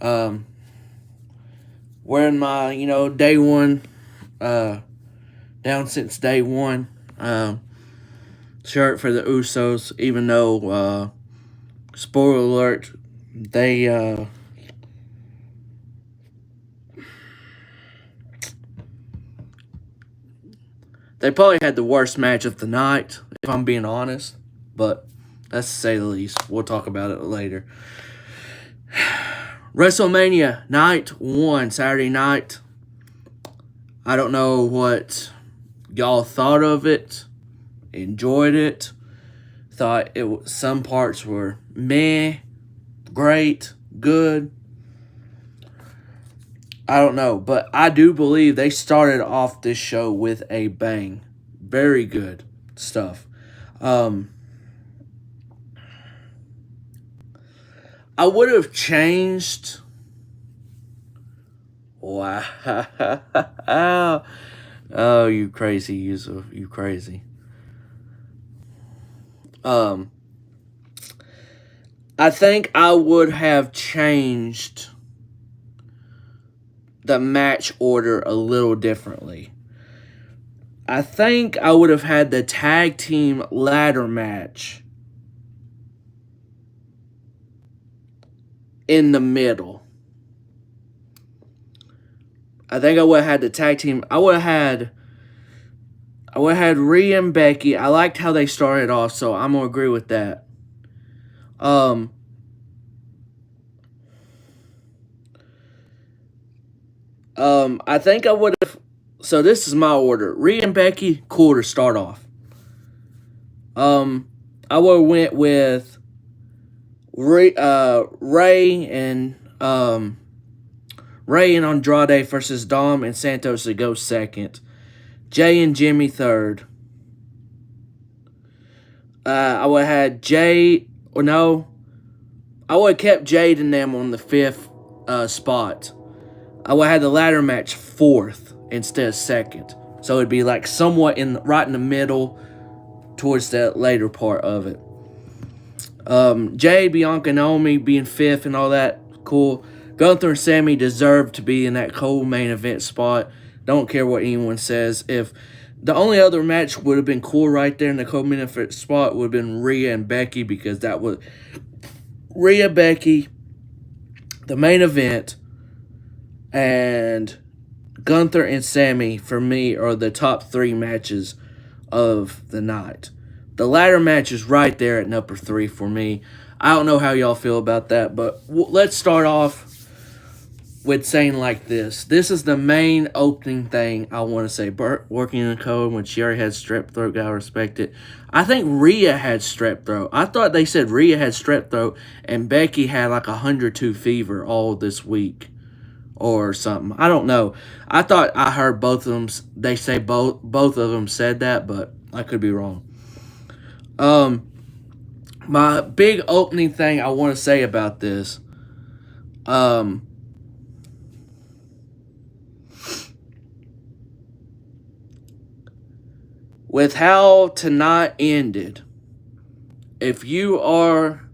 Um, Wearing my, day one, down since day one, shirt for the Usos, even though, spoiler alert, they, they probably had the worst match of the night, if I'm being honest. But that's to say the least. We'll talk about it later. WrestleMania night one, Saturday night. I don't know what y'all thought of it. Enjoyed it. Thought some parts were meh, great, good. I don't know, but I do believe they started off this show with a bang. Very good stuff. I would have changed. Wow. Oh, you crazy, Yusuf. You crazy. Um, I think I would have changed the match order a little differently. I think I would have had the tag team ladder match in the middle. I think I would have had the tag team. I would have had Rhea and Becky. I liked how they started off, so I'm gonna agree with that. I think I would have. So this is my order: Rhea and Becky, cool to start off. I would have went with Ray and Andrade versus Dom and Santos to go second. Jay and Jimmy third. I would have had Jay, or no, I would have kept Jade and them on the fifth spot. I would have had the ladder match fourth instead of second. So it'd be like somewhat right in the middle towards that later part of it. Jay, Bianca, Naomi being fifth and all that, cool. Gunther and Sammy deserve to be in that co-main event spot. Don't care what anyone says. If the only other match would have been cool right there in the co-main event spot would have been Rhea and Becky, because that was Rhea, Becky, the main event, and Gunther and Sammy for me are the top three matches of the night. The ladder match is right there at number 3 for me. I don't know how y'all feel about that, but let's start off with saying like this. This is the main opening thing I want to say. Burt working in the code when Sherry had strep throat, gotta respect it. I think Rhea had strep throat. I thought they said Rhea had strep throat and Becky had like 102 fever all this week or something. I don't know. I thought I heard both of them. They say both of them said that, but I could be wrong. My big opening thing I want to say about this, with how tonight ended, if you are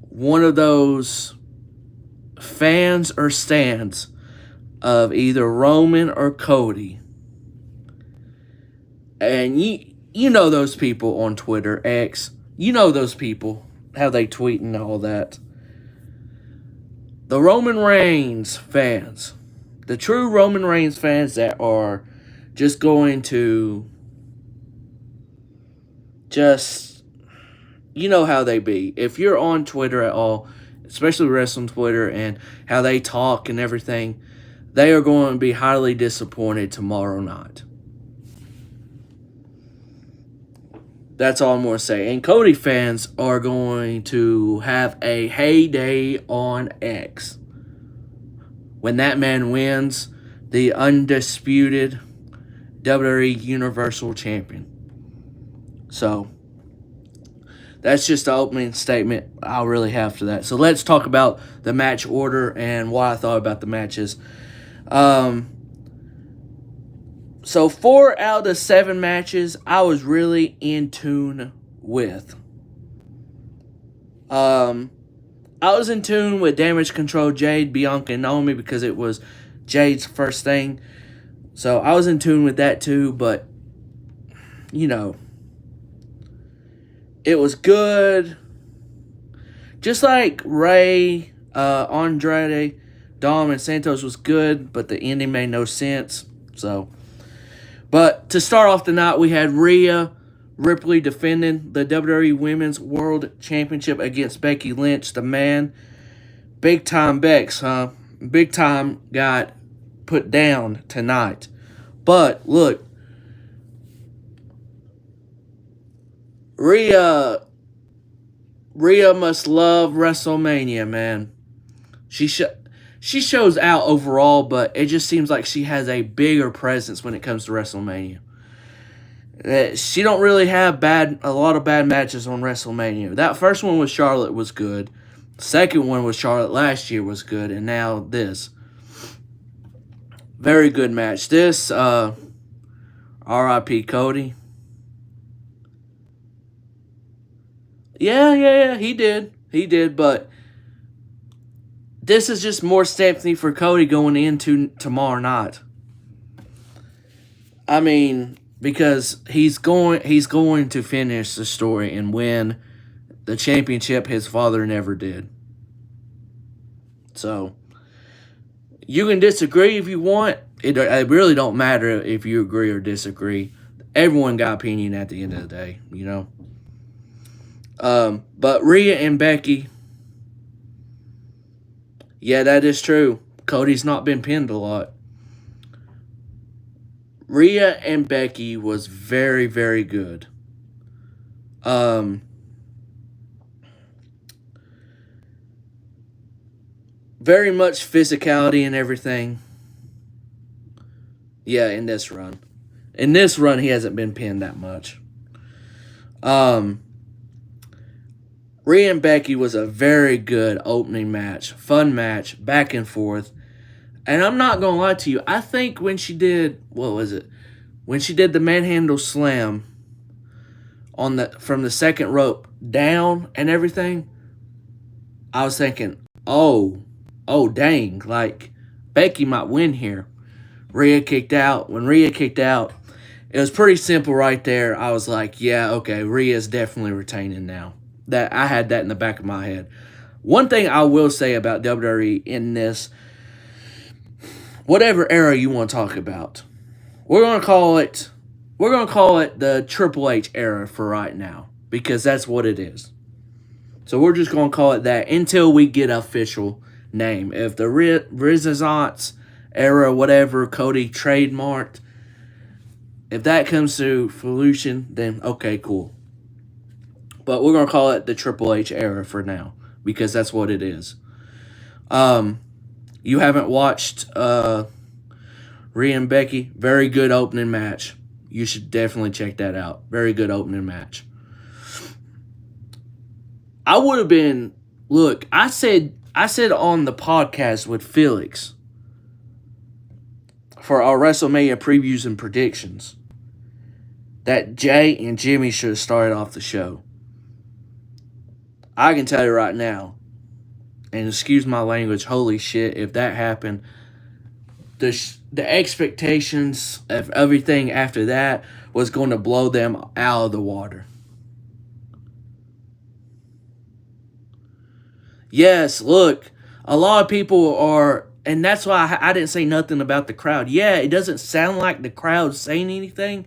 one of those fans or stands of either Roman or Cody, and you know those people on Twitter, X, you know those people, how they tweet and all that. The Roman Reigns fans, the true Roman Reigns fans that are just going to you know how they be. If you're on Twitter at all, especially wrestling Twitter and how they talk and everything, they are going to be highly disappointed tomorrow night. That's all I'm going to say. And Cody fans are going to have a heyday on X when that man wins the undisputed WWE Universal Champion. So, that's just the opening statement I'll really have for that. So, let's talk about the match order and what I thought about the matches. So 4 out of the 7 matches I was really in tune with. I was in tune with Damage Control, Jade, Bianca, and Naomi because it was Jade's first thing. So I was in tune with that too, but you know, it was good. Just like Ray, Andrade, Dom, and Santos was good, but the ending made no sense. So, but to start off the night, we had Rhea Ripley defending the WWE Women's World Championship against Becky Lynch, the man. Big time Bex, huh? Big time got put down tonight. But look, Rhea must love WrestleMania, man. She shows out overall, but it just seems like she has a bigger presence when it comes to WrestleMania. She don't really have a lot of bad matches on WrestleMania. That first one with Charlotte was good. The second one with Charlotte last year was good, and now this. Very good match. This, R.I.P. Cody. Yeah, he did, but this is just more sympathy for Cody going into tomorrow night. I mean, because he's going to finish the story and win the championship his father never did. So, you can disagree if you want. It really don't matter if you agree or disagree. Everyone got opinion at the end of the day, you know. But Rhea and Becky, yeah, that is true. Cody's not been pinned a lot. Rhea and Becky was very, very good. Very much physicality and everything. Yeah, in this run. In this run, he hasn't been pinned that much. Rhea and Becky was a very good opening match. Fun match, back and forth. And I'm not going to lie to you. I think when she did, when she did the manhandle slam from the second rope down and everything, I was thinking, oh dang, like Becky might win here. Rhea kicked out. When Rhea kicked out, it was pretty simple right there. I was like, yeah, okay, Rhea's definitely retaining now. That I had that in the back of my head. One thing I will say about WWE in this, whatever era you want to talk about, we're gonna call it the Triple H era for right now, because that's what it is. So we're just gonna call it that until we get an official name. If the Renaissance era, whatever Cody trademarked, if that comes to fruition, then okay, cool. But we're going to call it the Triple H era for now, because that's what it is. You haven't watched Rhea and Becky? Very good opening match. You should definitely check that out. Very good opening match. I would have been... Look, I said on the podcast with Felix for our WrestleMania previews and predictions that Jay and Jimmy should have started off the show. I can tell you right now, and excuse my language, holy shit, if that happened, the expectations of everything after that was going to blow them out of the water. Yes, look, a lot of people are, and that's why I didn't say nothing about the crowd. Yeah, it doesn't sound like the crowd's saying anything,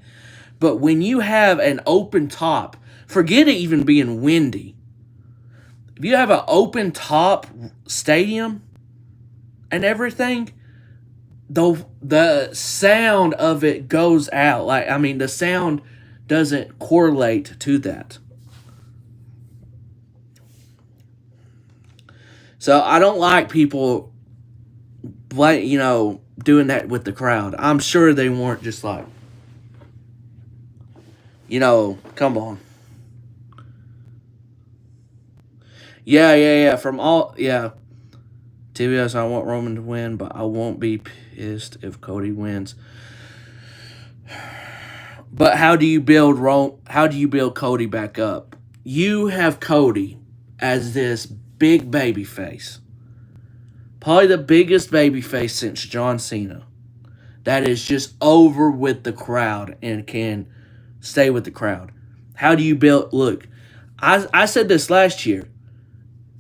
but when you have an open top, forget it even being windy. If you have an open top stadium and everything, the sound of it goes out. The sound doesn't correlate to that. So I don't like people, doing that with the crowd. I'm sure they weren't just like, come on. Yeah. TBS, I want Roman to win, but I won't be pissed if Cody wins. But how do you build Cody back up? You have Cody as this big baby face. Probably the biggest baby face since John Cena. That is just over with the crowd and can stay with the crowd. How do you build? Look, I said this last year.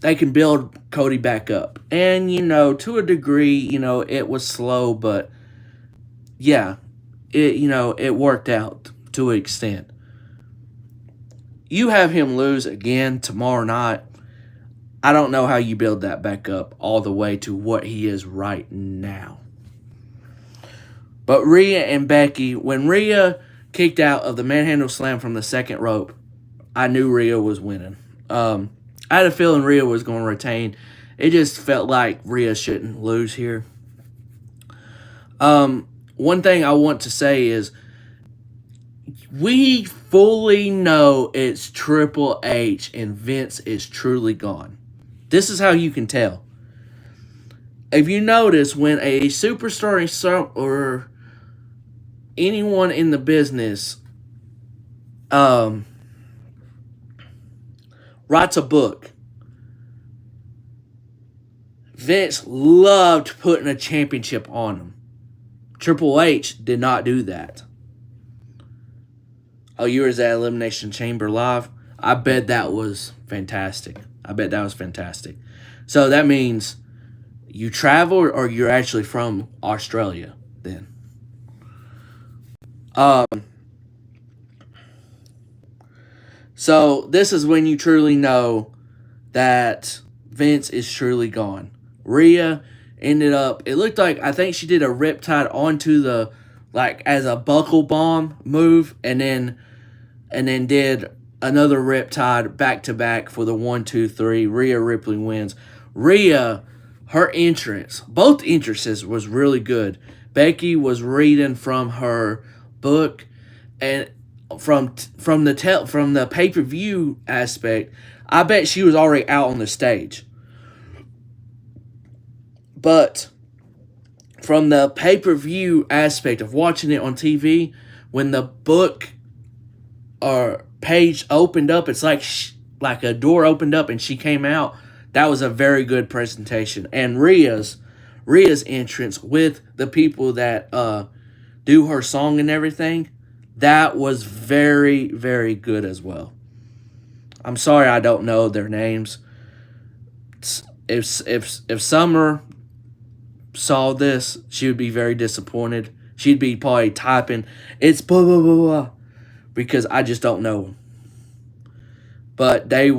They can build Cody back up. And, to a degree, it was slow, but yeah, it worked out to an extent. You have him lose again tomorrow night. I don't know how you build that back up all the way to what he is right now. But Rhea and Becky, when Rhea kicked out of the manhandle slam from the second rope, I knew Rhea was winning. I had a feeling Rhea was going to retain. It just felt like Rhea shouldn't lose here. One thing I want to say is we fully know it's Triple H and Vince is truly gone. This is how you can tell. If you notice, when a superstar or anyone in the business writes a book, Vince loved putting a championship on them. Triple H did not do that. Oh, you were at Elimination Chamber live? I bet that was fantastic. So that means you travel or you're actually from Australia then. So this is when you truly know that Vince is truly gone. Rhea ended up, it looked like, I think she did a riptide onto the, as a buckle bomb move, and then did another riptide back to back for the 1, 2, 3. Rhea Ripley wins. Rhea, her entrance, both entrances was really good. Becky was reading from her book, and from the pay-per-view aspect, I bet she was already out on the stage. But from the pay-per-view aspect of watching it on TV, when the book or page opened up, it's like a door opened up and she came out. That was a very good presentation. And Rhea's entrance with the people that do her song and everything, that was very, very good as well. I'm sorry I don't know their names. If Summer saw this, she would be very disappointed. She'd be probably typing, it's blah, blah, blah, blah, because I just don't know. But they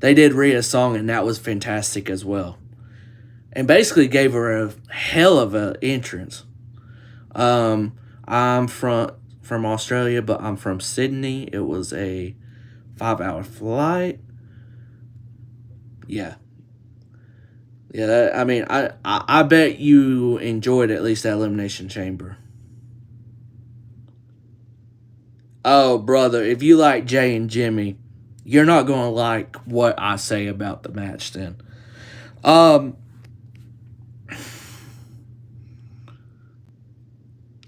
did Rhea's song, and that was fantastic as well. And basically gave her a hell of an entrance. I'm from Australia, but I'm from Sydney. It was a 5-hour flight. Yeah. Yeah, I bet you enjoyed at least that Elimination Chamber. Oh, brother, if you like Jay and Jimmy, you're not going to like what I say about the match then.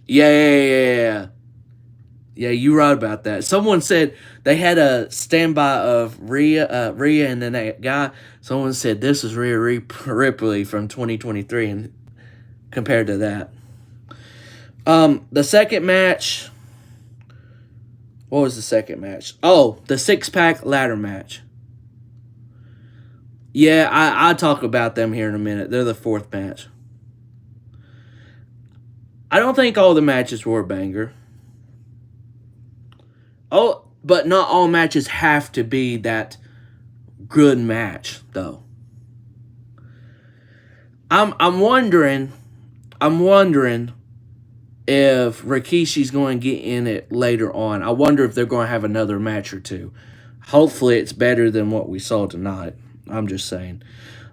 Yeah, you right about that. Someone said they had a standby of Rhea and then that guy. Someone said this is Rhea Ripley from 2023 and compared to that. The second match. What was the second match? Oh, the 6-pack ladder match. Yeah, I'll talk about them here in a minute. They're the fourth match. I don't think all the matches were a banger. Oh, but not all matches have to be that good match, though. I'm wondering if Rikishi's going to get in it later on. I wonder if they're going to have another match or two. Hopefully it's better than what we saw tonight. I'm just saying.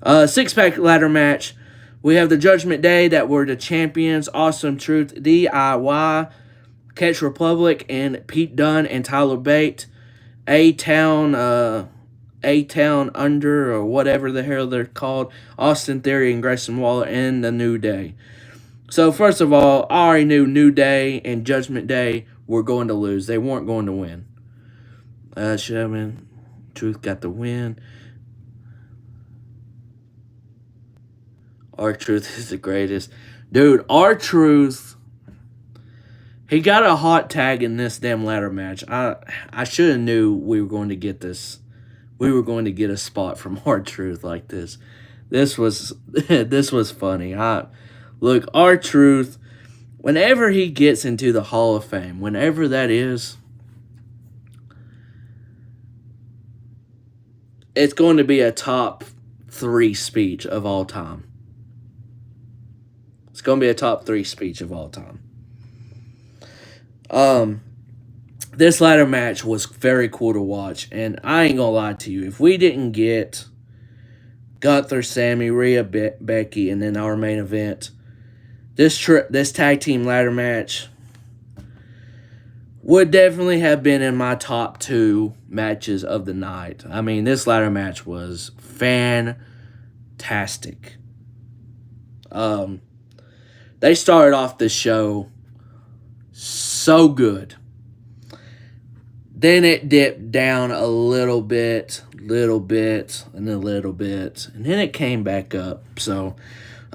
6-pack ladder match. We have the Judgment Day that were the champions. Awesome Truth, DIY, Catch Republic, and Pete Dunne and Tyler Bate. A-Town Under, or whatever the hell they're called. Austin Theory and Grayson Waller, and the New Day. So, first of all, I already knew New Day and Judgment Day were going to lose. They weren't going to win. Truth got the win. R-Truth is the greatest. Dude, R-Truth, he got a hot tag in this damn ladder match. I should have knew we were going to get this. We were going to get a spot from R-Truth like this. This was this was funny. Look, R-Truth, whenever he gets into the Hall of Fame, whenever that is, it's going to be a top 3 speech of all time. It's going to be a top 3 speech of all time. This ladder match was very cool to watch, and I ain't gonna lie to you. If we didn't get Gunther, Sammy, Rhea, Becky, and then our main event, this tag team ladder match would definitely have been in my top 2 matches of the night. I mean, this ladder match was fantastic. They started off the show so good. Then it dipped down a little bit, and a little bit, and then it came back up. So,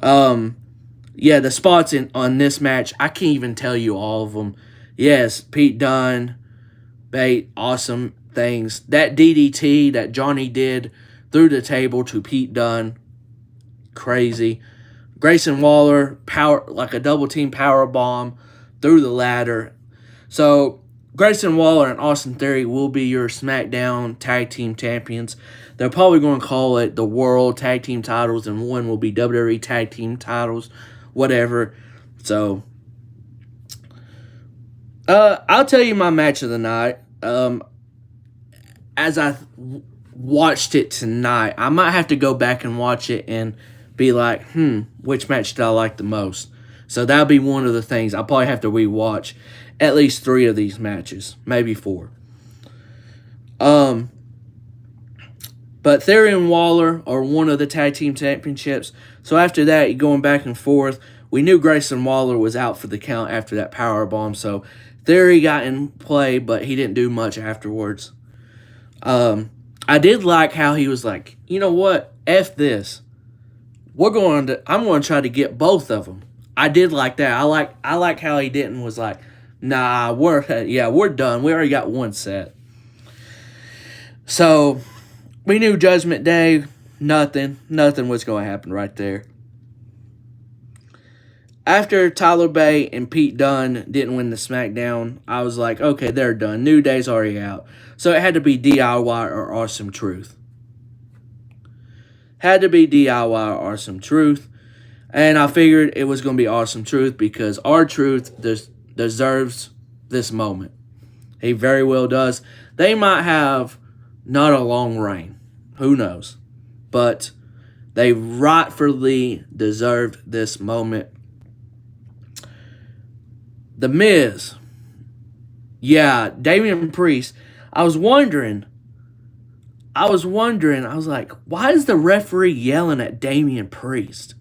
yeah, the spots on this match, I can't even tell you all of them. Yes, Pete Dunne, Bate, awesome things. That DDT that Johnny did through the table to Pete Dunne, crazy. Grayson Waller, like a double team power bomb through the ladder. So Grayson Waller and Austin Theory will be your SmackDown Tag Team Champions. They're probably going to call it the World Tag Team Titles, and one will be WWE Tag Team Titles, whatever. So, I'll tell you my match of the night. As I watched it tonight, I might have to go back and watch it and be like, which match did I like the most? So that'll be one of the things. I'll probably have to rewatch at least 3 of these matches, maybe 4. But Theory and Waller are one of the tag team championships. So after that, you're going back and forth. We knew Grayson Waller was out for the count after that power bomb. So Theory got in play, but he didn't do much afterwards. I did like how he was like, you know what? F this. I'm going to try to get both of them. I did like that. I like how he didn't was like, nah, we're done. We already got one set. So we knew Judgment Day, nothing was going to happen right there. After Tyler Bate and Pete Dunne didn't win the SmackDown, I was like, okay, they're done. New Day's already out. So it had to be DIY or Awesome Truth. Had to be DIY or Awesome Truth. And I figured it was going to be Awesome Truth because R-Truth deserves this moment. He very well does. They might have not a long reign. Who knows? But they rightfully deserved this moment. The Miz. Yeah, Damian Priest. I was wondering, I was like, why is the referee yelling at Damian Priest?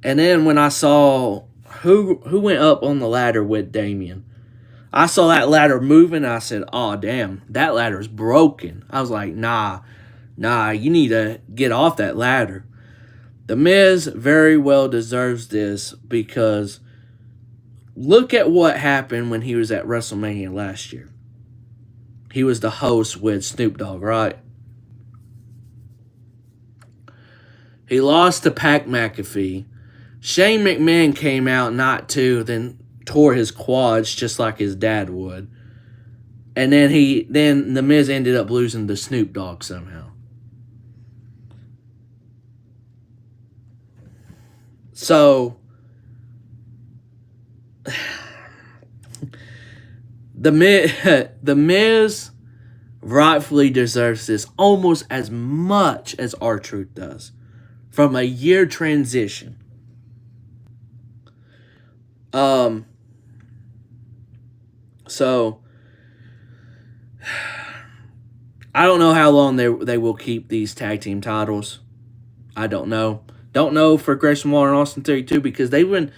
And then when I saw who went up on the ladder with Damian, I saw that ladder moving, and I said, oh, damn, that ladder's broken. I was like, nah, you need to get off that ladder. The Miz very well deserves this because look at what happened when he was at WrestleMania last year. He was the host with Snoop Dogg, right? He lost to Pat McAfee. Shane McMahon came out then tore his quads just like his dad would. And then the Miz ended up losing to Snoop Dogg somehow. So the Miz rightfully deserves this almost as much as R-Truth does. From a year transition. So I don't know how long they will keep these tag team titles. I don't know. Don't know for Grayson Waller and Austin Theory too because they've been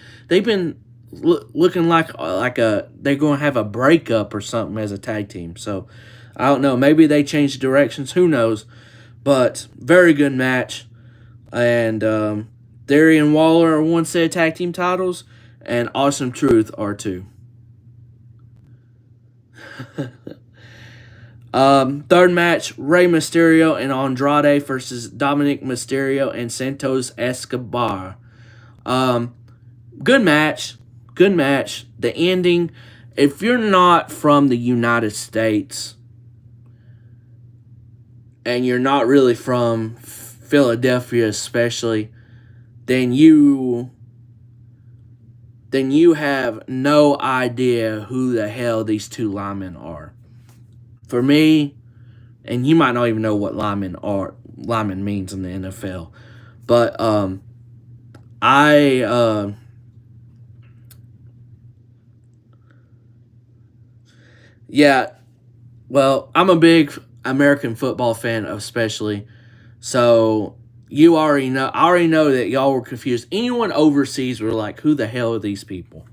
looking like they're going to have a breakup or something as a tag team. So I don't know. Maybe they changed directions. Who knows? But very good match. And Theory and Waller are one set of tag team titles, and Awesome Truth are two. Third match, Rey Mysterio and Andrade versus Dominic Mysterio and Santos Escobar. Good match. Good match. The ending, if you're not from the United States and you're not really from Philadelphia especially, then you have no idea who the hell these two linemen are. For me, and you might not even know what lineman means in the NFL, but yeah, well, I'm a big American football fan, especially. So I already know that y'all were confused. Anyone overseas were like, "Who the hell are these people?"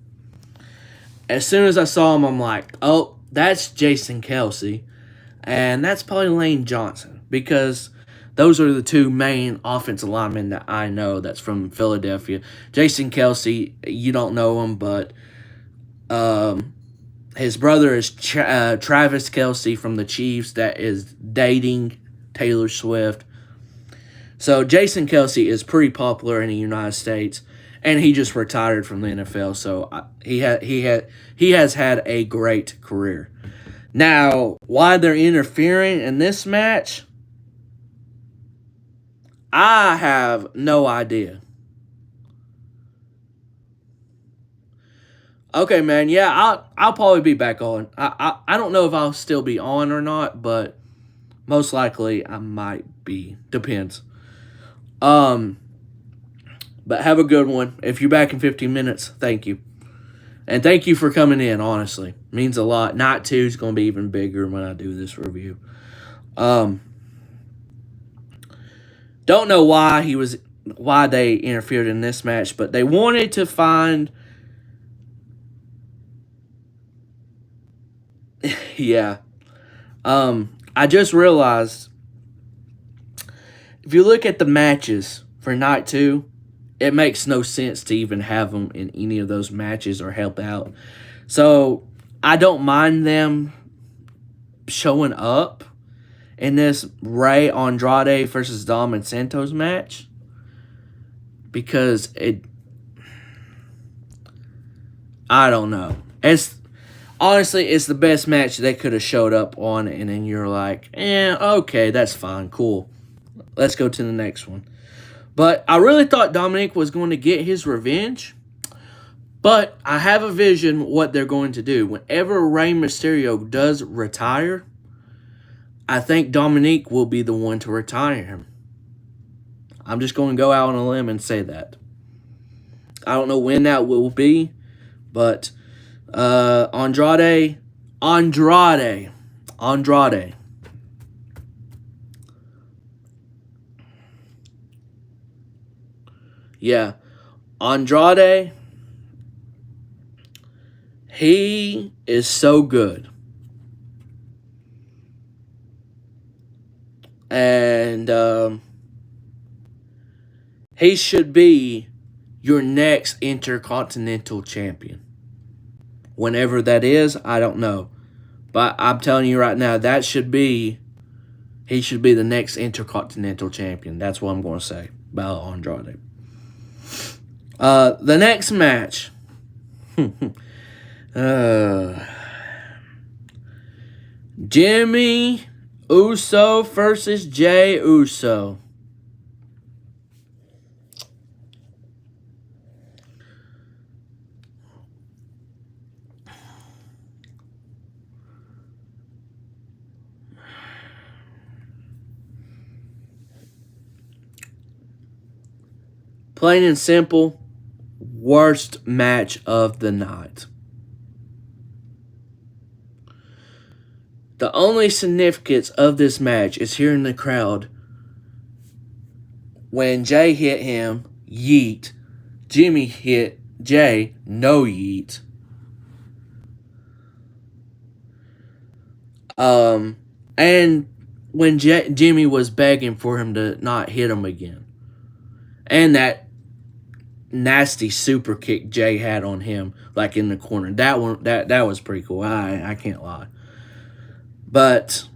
As soon as I saw him, I'm like, "Oh, that's Jason Kelsey, and that's probably Lane Johnson," because those are the two main offensive linemen that I know that's from Philadelphia. Jason Kelsey, you don't know him, but his brother is Travis Kelsey from the Chiefs that is dating Taylor Swift. So Jason Kelsey is pretty popular in the United States, and he just retired from the NFL. So he has had a great career. Now, why they're interfering in this match, I have no idea. Okay, man. Yeah, I'll probably be back on. I don't know if I'll still be on or not, but most likely I might be. Depends. But have a good one. If you're back in 15 minutes, thank you. And thank you for coming in, honestly. Means a lot. Night 2 is going to be even bigger when I do this review. Don't know why they interfered in this match, but they wanted to find yeah. I just realized if you look at the matches for night 2, it makes no sense to even have them in any of those matches or help out. So I don't mind them showing up in this Rey Andrade versus Dom and Santos match because I don't know. Honestly, it's the best match they could have showed up on, and then you're like, okay, that's fine, cool. Let's go to the next one. But I really thought Dominic was going to get his revenge. But I have a vision what they're going to do. Whenever Rey Mysterio does retire, I think Dominic will be the one to retire him. I'm just going to go out on a limb and say that. I don't know when that will be, but Andrade. Yeah. Andrade, he is so good. And he should be your next Intercontinental Champion. Whenever that is, I don't know. But I'm telling you right now, he should be the next Intercontinental Champion. That's what I'm going to say about Andrade. The next match. Jimmy Uso versus Jay Uso. Plain and simple, worst match of the night. The only significance of this match is hearing the crowd when Jay hit him, yeet. Jimmy hit Jay, no yeet. And when Jimmy was begging for him to not hit him again. And that nasty super kick Jay had on him, like in the corner. That one, that was pretty cool. I can't lie. But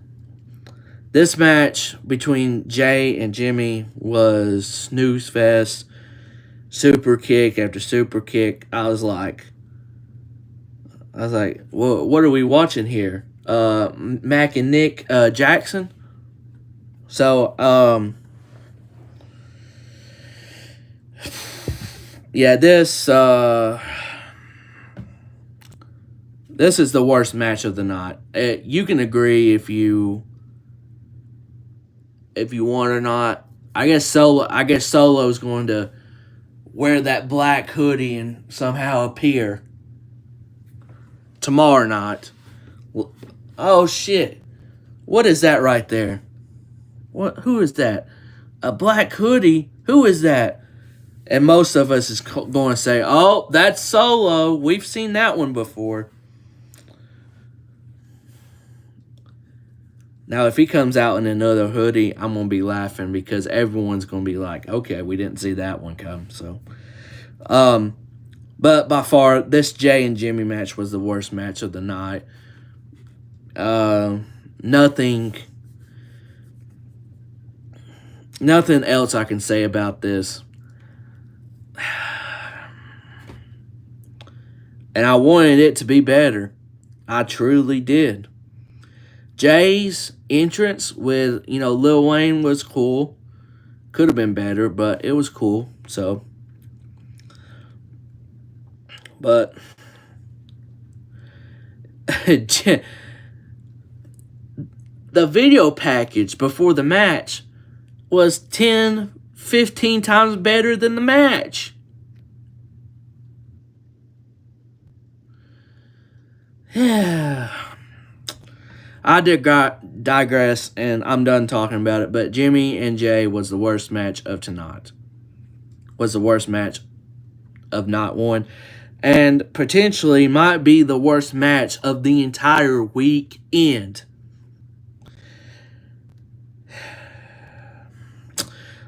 this match between Jay and Jimmy was snooze fest. Super kick after super kick. I was like, well, what are we watching here? Mac and Nick Jackson. So, yeah, this is the worst match of the night. You can agree if you want or not. I guess Solo's going to wear that black hoodie and somehow appear tomorrow night. Oh shit! What is that right there? What? Who is that? A black hoodie? Who is that? And most of us is going to say, "Oh, that's Solo. We've seen that one before." Now, if he comes out in another hoodie, I'm going to be laughing because everyone's going to be like, okay, we didn't see that one come. So, but by far, this Jay and Jimmy match was the worst match of the night. Nothing else I can say about this. And I wanted it to be better. I truly did. Jay's entrance with, Lil Wayne was cool. Could have been better, but it was cool. So, but the video package before the match was 10, 15 times better than the match. Yeah. I digress, and I'm done talking about it, but Jimmy and Jay was the worst match of tonight. Was the worst match of night one, and potentially might be the worst match of the entire weekend.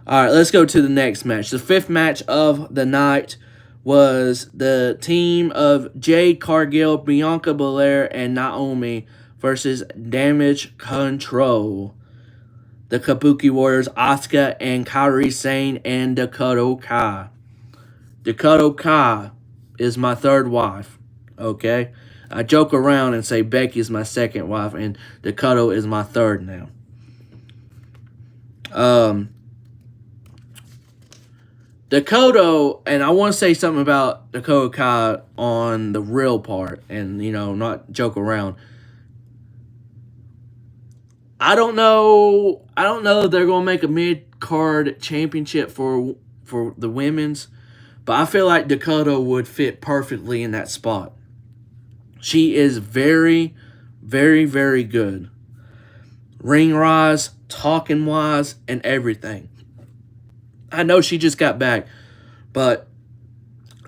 Alright, let's go to the next match. The fifth match of the night was the team of Jade Cargill, Bianca Belair, and Naomi versus Damage Control. The Kabuki Warriors, Asuka and Kairi Sane and Dakota Kai. Dakota Kai is my third wife, okay? I joke around and say Becky is my second wife and Dakota is my third now. Dakota, and I want to say something about Dakota Kai on the real part and, not joke around. I don't know if they're going to make a mid-card championship for the women's, but I feel like Dakota would fit perfectly in that spot. She is very, very, very good. Ring-wise, talking-wise, and everything. I know she just got back, but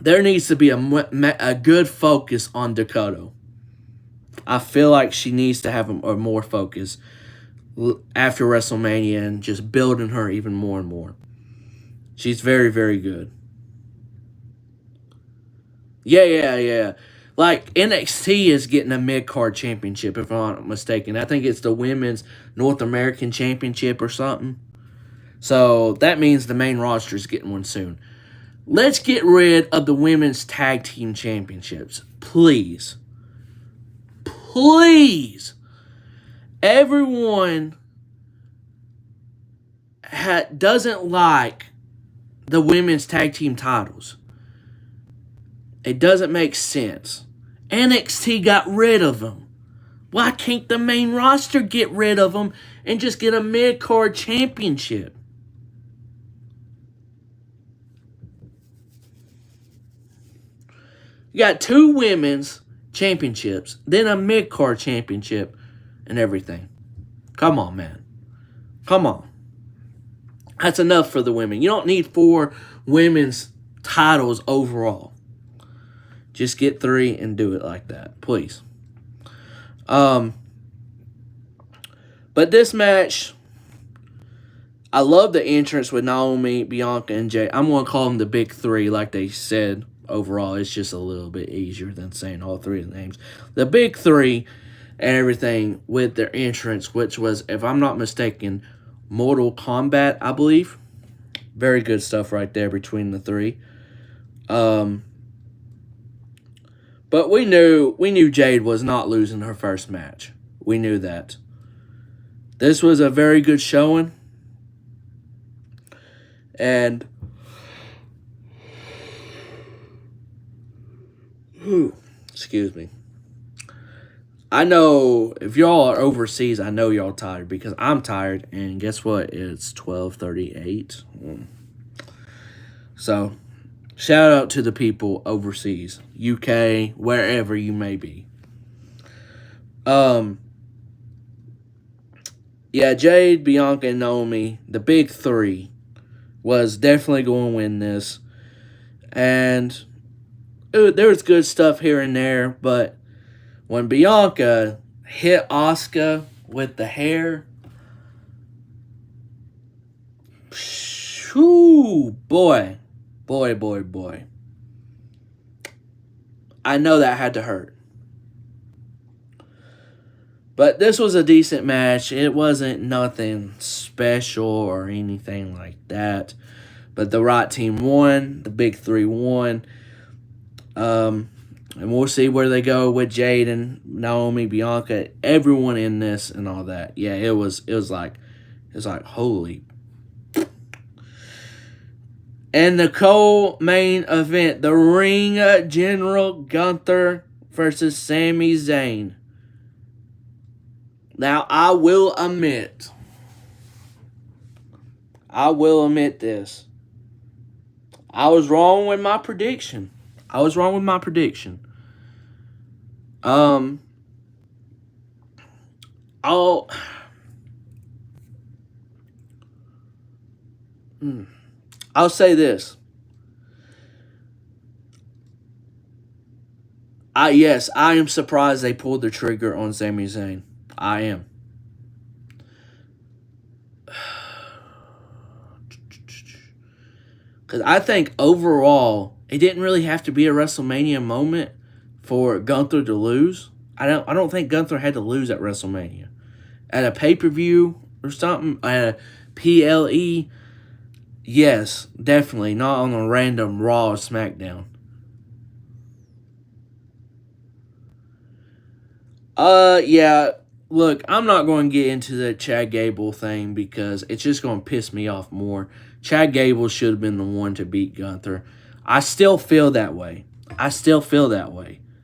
there needs to be a good focus on Dakota. I feel like she needs to have a more focus after WrestleMania and just building her even more and more. She's very, very good. Yeah. Like, NXT is getting a mid-card championship, if I'm not mistaken. I think it's the Women's North American Championship or something. So, that means the main roster is getting one soon. Let's get rid of the Women's Tag Team Championships. Please. Please. Everyone doesn't like the women's tag team titles. It doesn't make sense. NXT got rid of them. Why can't the main roster get rid of them and just get a mid-card championship? You got 2 women's championships, then a mid-card championship, and everything. Come on, man. Come on. That's enough for the women. You don't need 4 women's titles overall. Just get 3 and do it like that, please. But this match, I love the entrance with Naomi, Bianca, and Jay. I'm going to call them the big three, like they said. Overall, it's just a little bit easier than saying all three of the names. The big three and everything with their entrance, which was, if I'm not mistaken, Mortal Kombat, I believe. Very good stuff right there between the three. But we knew Jade was not losing her first match. We knew that. This was a very good showing. And excuse me. I know if y'all are overseas, I know y'all tired because I'm tired. And guess what? It's 12:38. So, shout out to the people overseas, UK, wherever you may be. Yeah, Jade, Bianca, and Naomi, the big three, was definitely going to win this. And there was good stuff here and there, but when Bianca hit Asuka with the hair, whew, boy. I know that had to hurt. But this was a decent match. It wasn't nothing special or anything like that. But the right team won. The big three won. And we'll see where they go with Jade and Naomi, Bianca, everyone in this and all that. Yeah, it was like holy. And the co-main event, the Ring General Gunther versus Sami Zayn. Now, I will admit this. I was wrong with my prediction. I'll say this. Yes, I am surprised they pulled the trigger on Sami Zayn. I am. Because I think overall, it didn't really have to be a WrestleMania moment for Gunther to lose. I don't think Gunther had to lose at WrestleMania. At a pay-per-view or something, at a PLE, yes, definitely. Not on a random Raw or SmackDown. Yeah. Look, I'm not going to get into the Chad Gable thing because it's just going to piss me off more. Chad Gable should have been the one to beat Gunther. I still feel that way.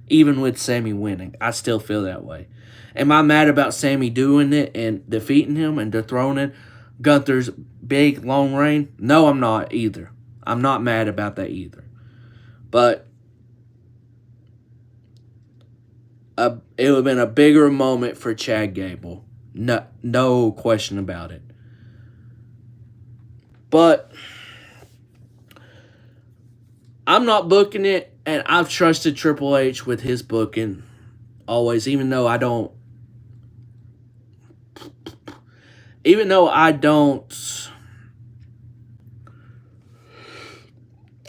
Even with Sammy winning, I still feel that way. Am I mad about Sammy doing it and defeating him and dethroning Gunther's big, long reign? No, I'm not either. I'm not mad about that either. But it would have been a bigger moment for Chad Gable. No question about it. But I'm not booking it, and I've trusted Triple H with his booking always, even though I don't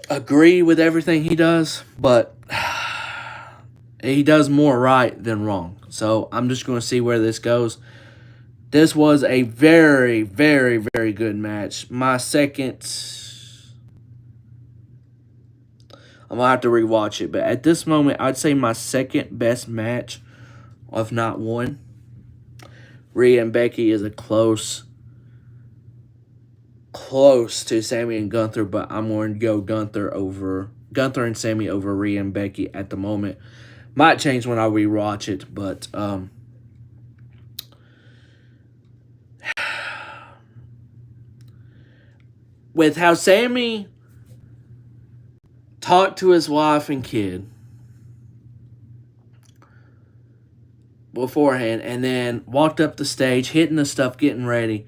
agree with everything he does, but he does more right than wrong. So I'm just going to see where this goes. This was a very, very, very good match. My second... I'm going to have to rewatch it. But at this moment, I'd say my second best match, if not one. Rhea and Becky is a close to Sammy and Gunther, but I'm going to go Gunther and Sammy over Rhea and Becky at the moment. Might change when I rewatch it, but with how Sammy talked to his wife and kid beforehand, and then walked up the stage, hitting the stuff, getting ready,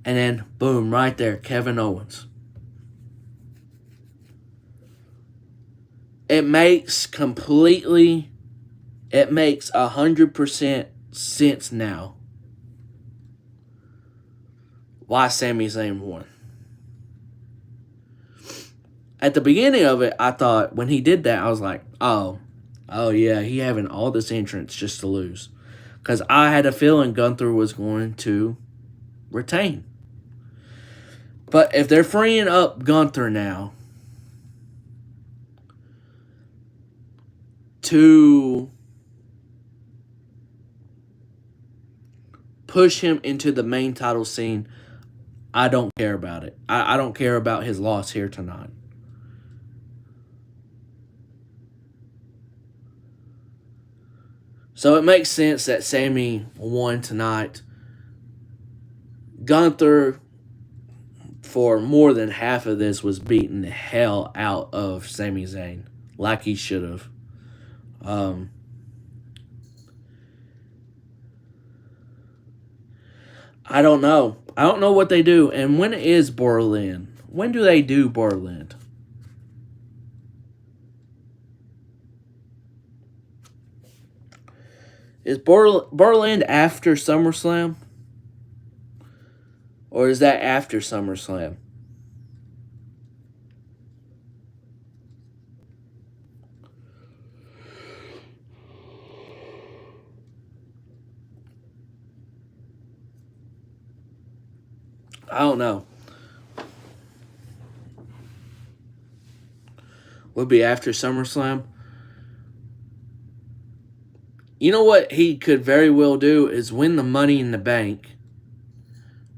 and then boom, right there, Kevin Owens. It makes 100% sense now. why Sami Zayn won. At the beginning of it, I thought when he did that, I was like, oh yeah, he having all this entrance just to lose. Because I had a feeling Gunther was going to retain. But if they're freeing up Gunther now to push him into the main title scene, I don't care about it. I don't care about his loss here tonight. So it makes sense that Sami won tonight. Gunther, for more than half of this, was beating the hell out of Sami Zayn, like he should have. I don't know. I don't know what they do. And when is Berlin? When do they do Berlin? Is Berlin after SummerSlam? Or is that after SummerSlam? I don't know. Would be after SummerSlam. You know what he could very well do is win the Money in the Bank,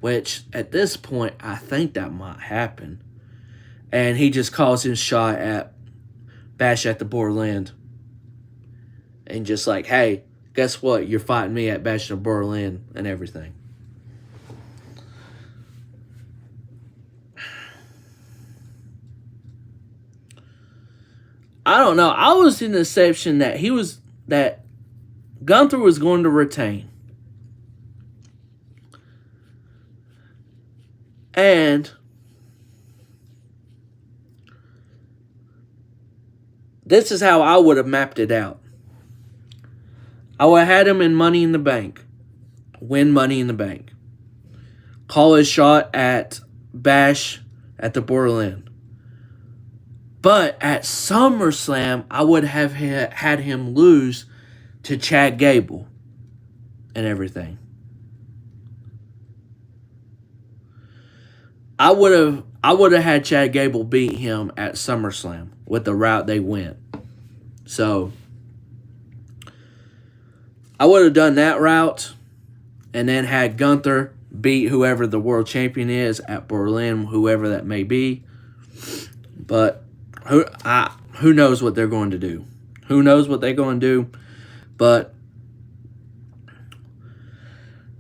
which at this point I think that might happen. And he just calls his shot at Bash at the Berlin. And just like, hey, guess what? You're fighting me at Bash at the Berlin and everything. I don't know. I was in the deception that Gunther was going to retain. And this is how I would have mapped it out. I would have had him in Money in the Bank. Win Money in the Bank. Call his shot at Bash at the Berlin. But at SummerSlam, I would have had him lose to Chad Gable and everything. I would have had Chad Gable beat him at SummerSlam with the route they went. So I would have done that route and then had Gunther beat whoever the world champion is at Berlin, whoever that may be. But who knows what they're going to do? Who knows what they're going to do? But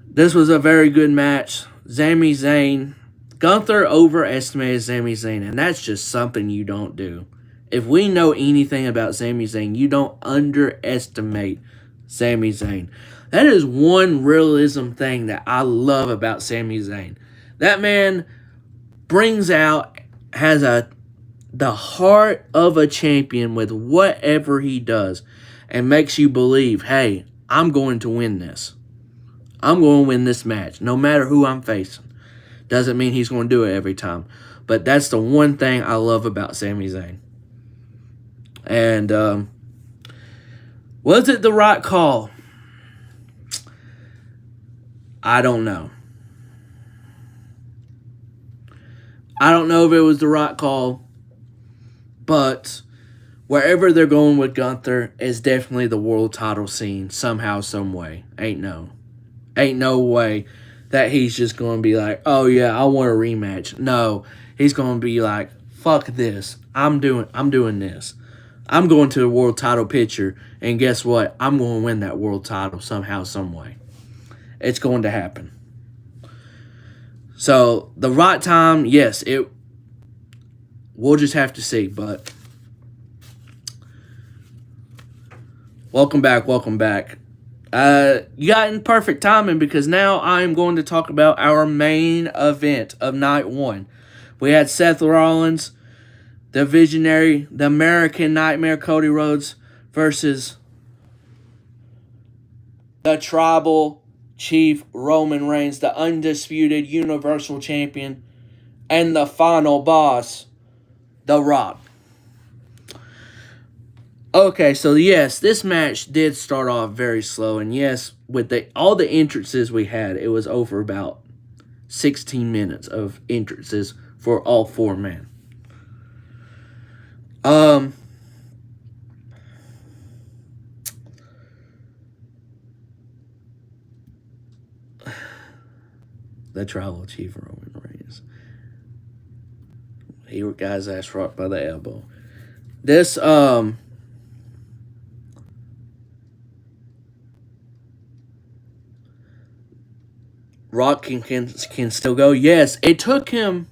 this was a very good match. Sami Zayn, Gunther overestimated Sami Zayn, and that's just something you don't do. If we know anything about Sami Zayn, you don't underestimate Sami Zayn. That is one realism thing that I love about Sami Zayn. That man has the heart of a champion with whatever he does and makes you believe, hey, I'm going to win this. I'm going to win this match, no matter who I'm facing. Doesn't mean he's going to do it every time. But that's the one thing I love about Sami Zayn. And was it the right call? I don't know. I don't know if it was the right call. But wherever they're going with Gunther is definitely the world title scene somehow, some way. Ain't no way that he's just going to be like, oh yeah, I want a rematch. No, he's going to be like, fuck this. I'm doing this. I'm going to the world title picture, and guess what? I'm going to win that world title somehow, some way. It's going to happen. So the right time, yes, we'll just have to see, but welcome back. You got in perfect timing because now I am going to talk about our main event of night one. We had Seth Rollins, the Visionary, the American Nightmare, Cody Rhodes, versus the Tribal Chief Roman Reigns, the undisputed Universal Champion, and the final boss, The Rock. Okay, so yes, this match did start off very slow, and yes, with all the entrances we had, it was over about 16 minutes of entrances for all 4 men. The Tribal Chief Roman Reigns. He got his ass rocked by the elbow. This Rock can still go. Yes, it took him.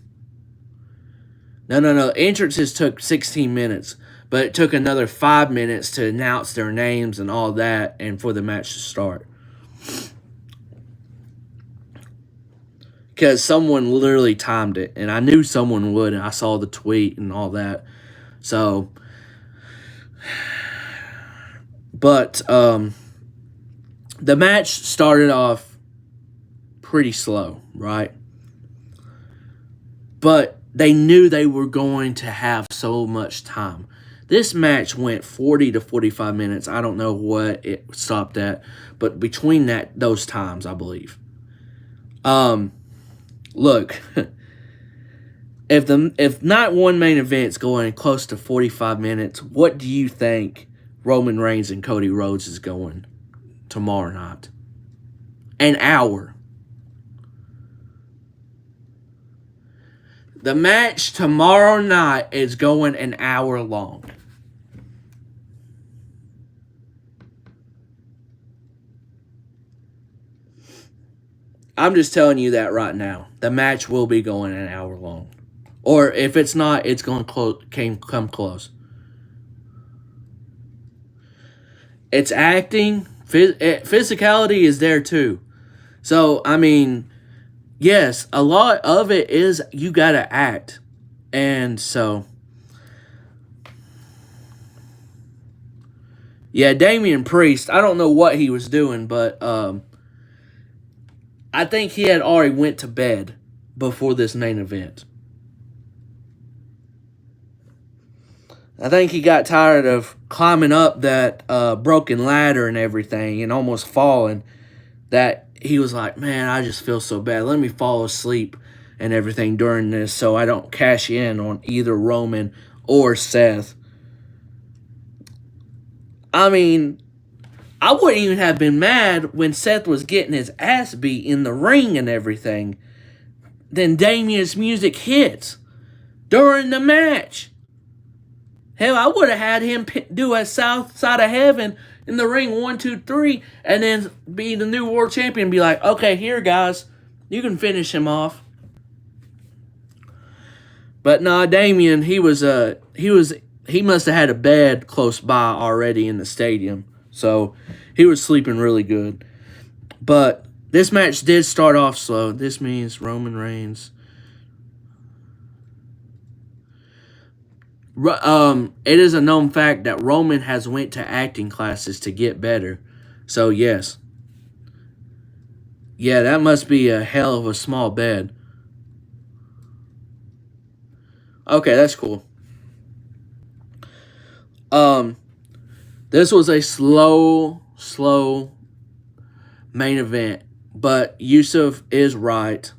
No. Entrances took 16 minutes, but it took another 5 minutes to announce their names and all that, and for the match to start. Because someone literally timed it, and I knew someone would, and I saw the tweet and all that. So, but the match started off pretty slow, right? But they knew they were going to have so much time. This match went 40 to 45 minutes. I don't know what it stopped at, but between those times, I believe. Look, if not one main event's going close to 45 minutes, what do you think Roman Reigns and Cody Rhodes is going tomorrow night? An hour. The match tomorrow night is going an hour long. I'm just telling you that right now. The match will be going an hour long. Or if it's not, it's going to come close. It's acting. Physicality is there too. So, I mean, yes, a lot of it is you got to act. And so, yeah, Damian Priest, I don't know what he was doing, but I think he had already went to bed before this main event. I think he got tired of climbing up that broken ladder and everything and almost falling, that he was like, man, I just feel so bad. Let me fall asleep and everything during this so I don't cash in on either Roman or Seth. I mean, I wouldn't even have been mad when Seth was getting his ass beat in the ring and everything. Then Damian's music hits during the match. Hell, I would have had him do a South Side of Heaven in the ring, 1, 2, 3, and then be the new world champion and be like, okay, here, guys, you can finish him off. But nah, Damian, he must have had a bed close by already in the stadium. So, he was sleeping really good. But this match did start off slow. This means Roman Reigns. It is a known fact that Roman has went to acting classes to get better. So, yes. Yeah, that must be a hell of a small bed. Okay, that's cool. This was a slow main event, but Yusuf is right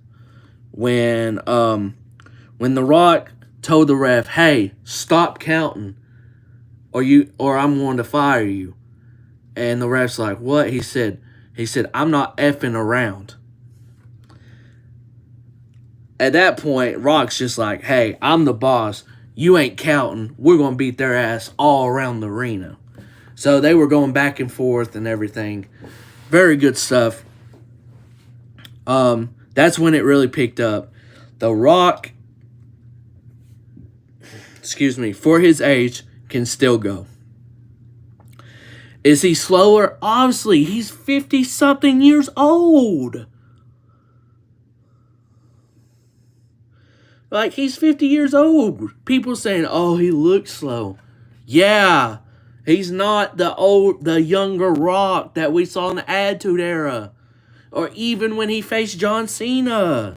when The Rock told the ref, "Hey, stop counting, or I'm going to fire you." And the ref's like, "What?" He said, "I'm not effing around." At that point, Rock's just like, "Hey, I'm the boss. You ain't counting. We're going to beat their ass all around the arena." So they were going back and forth and everything. Very good stuff. That's when it really picked up. The Rock, for his age, can still go. Is he slower? Obviously, he's 50-something years old. Like, he's 50 years old. People saying, oh, he looks slow. Yeah, he's not the younger Rock that we saw in the Attitude Era. or even when he faced John Cena.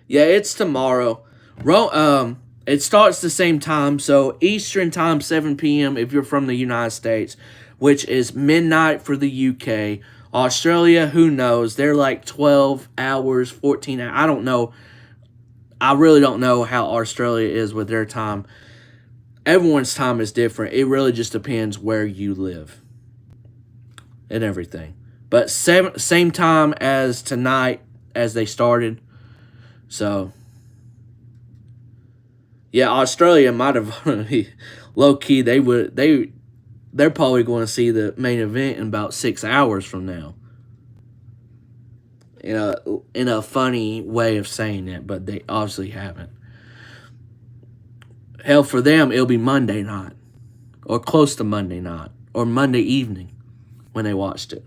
Yeah, it's tomorrow. It starts the same time, so Eastern time, 7 p.m. if you're from the United States, which is midnight for the UK. Australia, who knows? They're like 12 hours, 14 hours. I don't know. I really don't know how Australia is with their time. Everyone's time is different. It really just depends where you live and everything. But same time as tonight as they started. So, yeah, Australia might have low key. They're probably going to see the main event in about 6 hours from now. In a funny way of saying it, but they obviously haven't. Hell, for them, it'll be Monday night, or close to Monday night, or Monday evening when they watched it.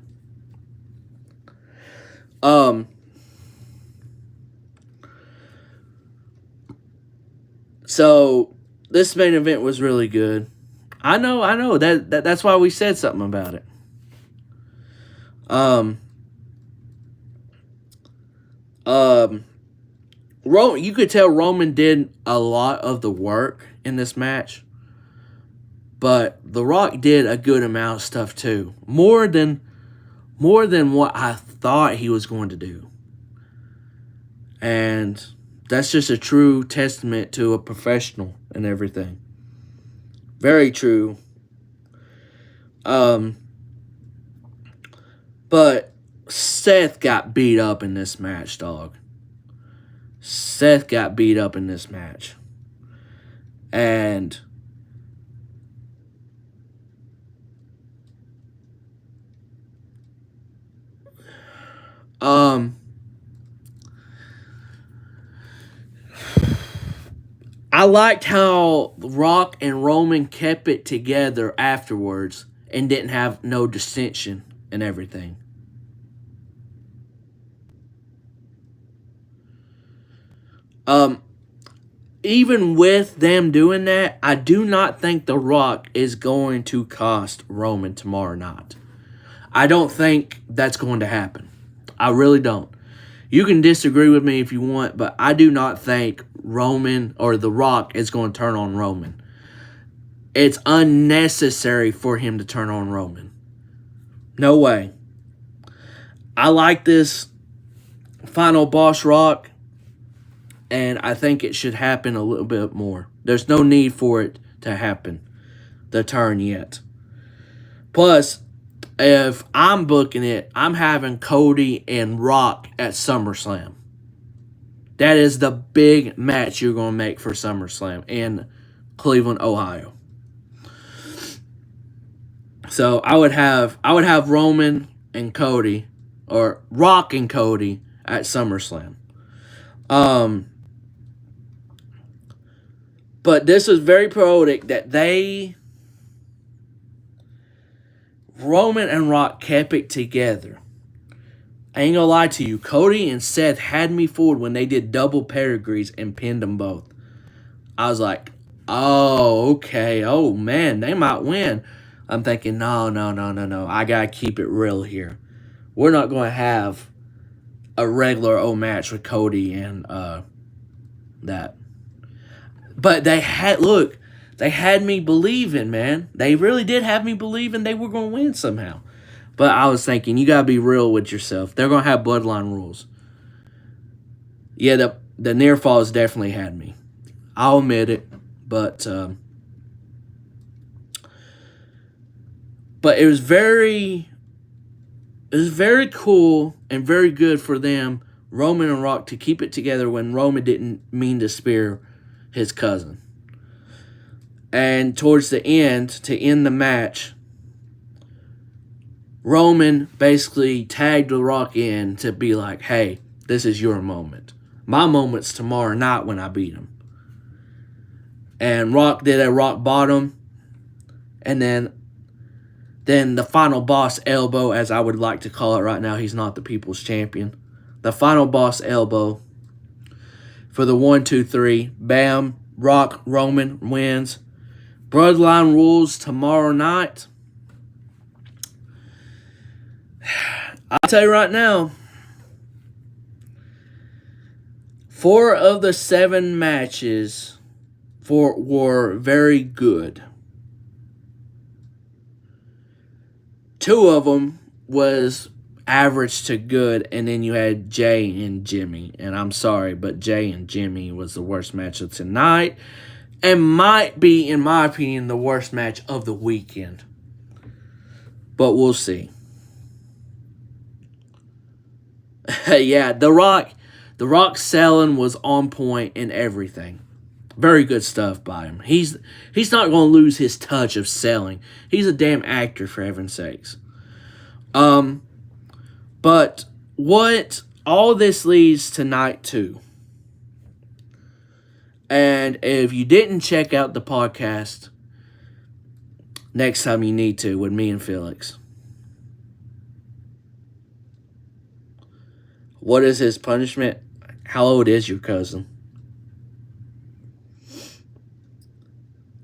So this main event was really good. I know that's why we said something about it. You could tell Roman did a lot of the work in this match, but The Rock did a good amount of stuff too, more than what I thought he was going to do, and that's just a true testament to a professional and everything. Very true. But Seth got beat up in this match, dog. Seth got beat up in this match. And I liked how Rock and Roman kept it together afterwards and didn't have no dissension and everything. Even with them doing that, I do not think The Rock is going to cost Roman tomorrow night. I don't think that's going to happen. I really don't. You can disagree with me if you want, but I do not think Roman or The Rock is going to turn on Roman. It's unnecessary for him to turn on Roman. No way. I like this final boss Rock, and I think it should happen a little bit more. There's no need for it to happen, the turn yet. Plus, if I'm booking it, I'm having Cody and Rock at SummerSlam. That is the big match you're going to make for SummerSlam in Cleveland, Ohio. So I would have Roman and Cody, or Rock and Cody at SummerSlam. But this is very poetic that Roman and Rock kept it together. I ain't gonna lie to you. Cody and Seth had me fooled when they did double pedigrees and pinned them both. I was like, oh, okay. Oh, man, they might win. I'm thinking, no. I gotta keep it real here. We're not going to have a regular old match with Cody and that. But they had me believing, man. They really did have me believing they were going to win somehow. But I was thinking, you got to be real with yourself. They're going to have Bloodline rules. Yeah, the near falls definitely had me. I'll admit it. But it was very cool and very good for them, Roman and Rock, to keep it together when Roman didn't mean to spear his cousin. And towards the end, to end the match, Roman basically tagged The Rock in to be like, hey, this is your moment. My moment's tomorrow night when I beat him. And Rock did a rock bottom. And then the final boss elbow, as I would like to call it right now. He's not the people's champion. The final boss elbow for the 1, 2, 3. Bam. Rock, Roman wins. Bloodline rules tomorrow night. I'll tell you right now, 4 of the 7 matches were very good. 2 of them was average to good, and then you had Jay and Jimmy. And I'm sorry, but Jay and Jimmy was the worst match of tonight, and might be, in my opinion, the worst match of the weekend. But we'll see. Yeah, The Rock selling was on point in everything. Very good stuff by him. He's not going to lose his touch of selling. He's a damn actor, for heaven's sakes. But what all this leads tonight to, and if you didn't check out the podcast, next time you need to, with me and Felix. What is his punishment? How old is your cousin?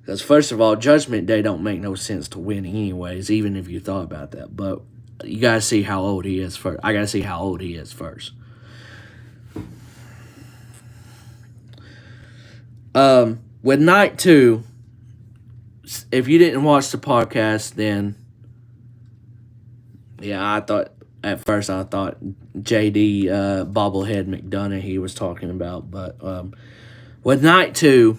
Because first of all, Judgment Day don't make no sense to win anyways, even if you thought about that. But you got to see how old he is first. I got to see how old he is first. With night 2, if you didn't watch the podcast, then yeah, at first I thought JD Bobblehead McDonough he was talking about. But with night 2,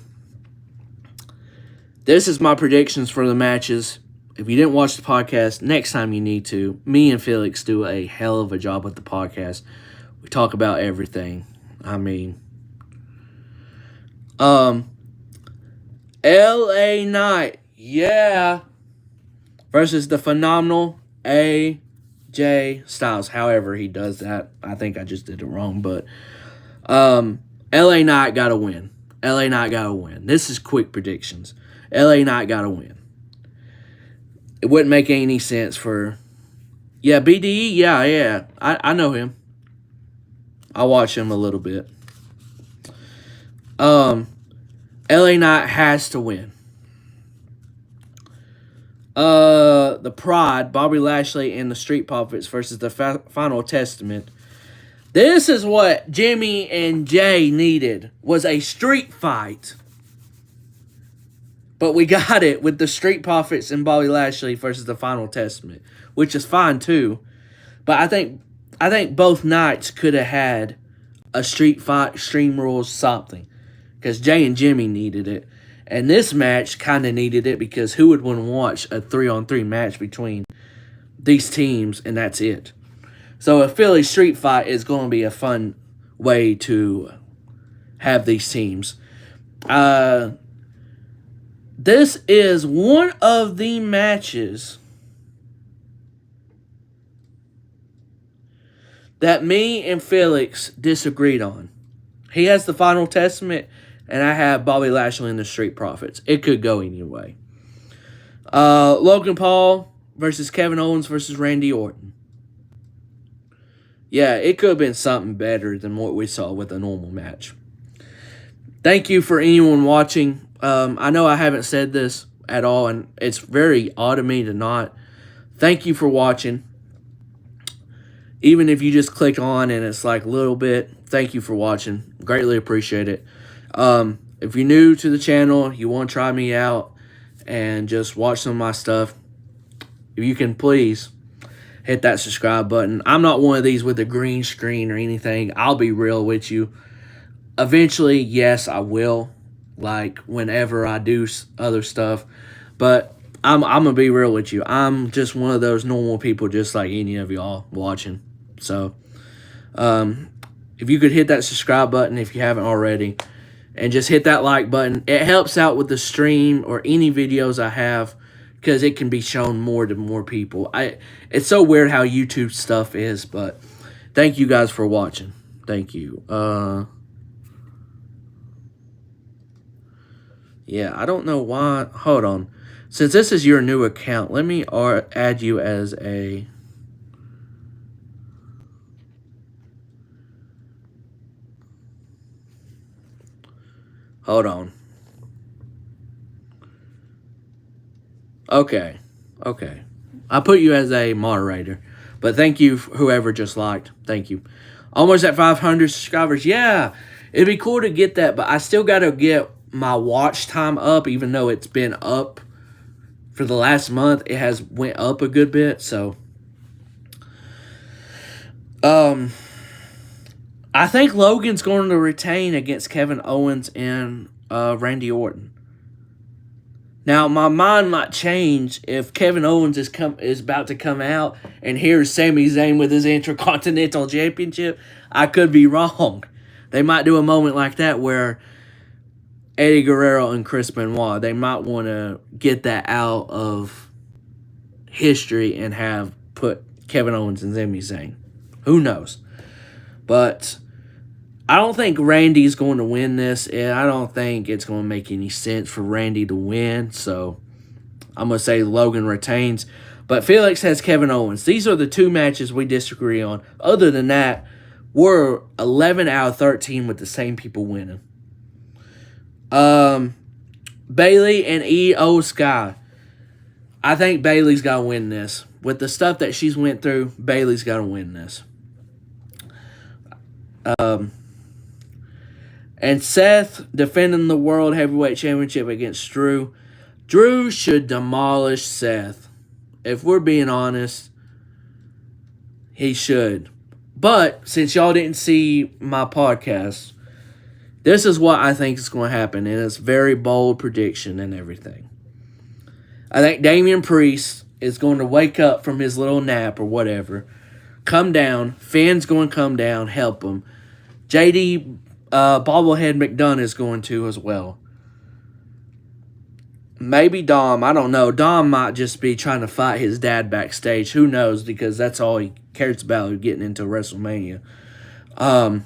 this is my predictions for the matches. If you didn't watch the podcast, next time you need to. Me and Felix do a hell of a job with the podcast. We talk about everything. I mean, LA Knight, yeah, versus the phenomenal AJ Styles. However he does that, I think I just did it wrong, but LA Knight got to win. LA Knight got to win. This is quick predictions. LA Knight got to win. It wouldn't make any sense for... Yeah, BDE, yeah. I know him. I watch him a little bit. LA Knight has to win. The Pride, Bobby Lashley and the Street Profits versus the Final Testament. This is what Jimmy and Jay needed, was a street fight. But we got it with the Street Profits and Bobby Lashley versus the Final Testament, which is fine too. But I think both nights could have had a street fight, Extreme Rules, something. Because Jay and Jimmy needed it. And this match kind of needed it because who would want to watch a 3-on-3 match between these teams, and that's it. So a Philly street fight is going to be a fun way to have these teams. This is one of the matches that me and Felix disagreed on. He has the Final Testament, and I have Bobby Lashley and the Street Profits. It could go any way. Logan Paul versus Kevin Owens versus Randy Orton. Yeah, it could have been something better than what we saw with a normal match. Thank you for anyone watching. I know I haven't said this at all, and it's very odd of me to not. Thank you for watching. Even if you just click on and it's like a little bit, thank you for watching. Greatly appreciate it. If you're new to the channel, you want to try me out and just watch some of my stuff, if you can please hit that subscribe button. I'm not one of these with a green screen or anything. I'll be real with you. Eventually, yes, I will. Like whenever I do other stuff. But I'm going to be real with you. I'm just one of those normal people just like any of y'all watching. So, if you could hit that subscribe button if you haven't already. And just hit that like button. It helps out with the stream or any videos I have. Because it can be shown more to more people. It's so weird how YouTube stuff is. But thank you guys for watching. Thank you. Yeah, I don't know why. Hold on. Since this is your new account, let me add you as a... Hold on. Okay. Okay. I put you as a moderator. But thank you, whoever just liked. Thank you. Almost at 500 subscribers. Yeah. It'd be cool to get that, but I still got to get my watch time up, even though it's been up for the last month. It has went up a good bit, so. I think Logan's going to retain against Kevin Owens and Randy Orton. Now, my mind might change if Kevin Owens is about to come out and here's Sami Zayn with his Intercontinental Championship. I could be wrong. They might do a moment like that where Eddie Guerrero and Chris Benoit, they might want to get that out of history and have put Kevin Owens and Sami Zayn. Who knows? But I don't think Randy's going to win this, and I don't think it's going to make any sense for Randy to win. So I'm going to say Logan retains. But Felix has Kevin Owens. These are the two matches we disagree on. Other than that, we're 11 out of 13 with the same people winning. Bayley and Io Sky. I think Bayley's got to win this. With the stuff that she's went through, Bayley's got to win this. And Seth defending the World Heavyweight Championship against Drew. Drew should demolish Seth. If we're being honest, he should. But since y'all didn't see my podcast, this is what I think is going to happen. And it's very bold prediction and everything. I think Damian Priest is going to wake up from his little nap or whatever. Come down. Finn's going to come down, help him. JD Bobblehead McDonough is going to as well. Maybe Dom. I don't know. Dom might just be trying to fight his dad backstage. Who knows? Because that's all he cares about, getting into WrestleMania. And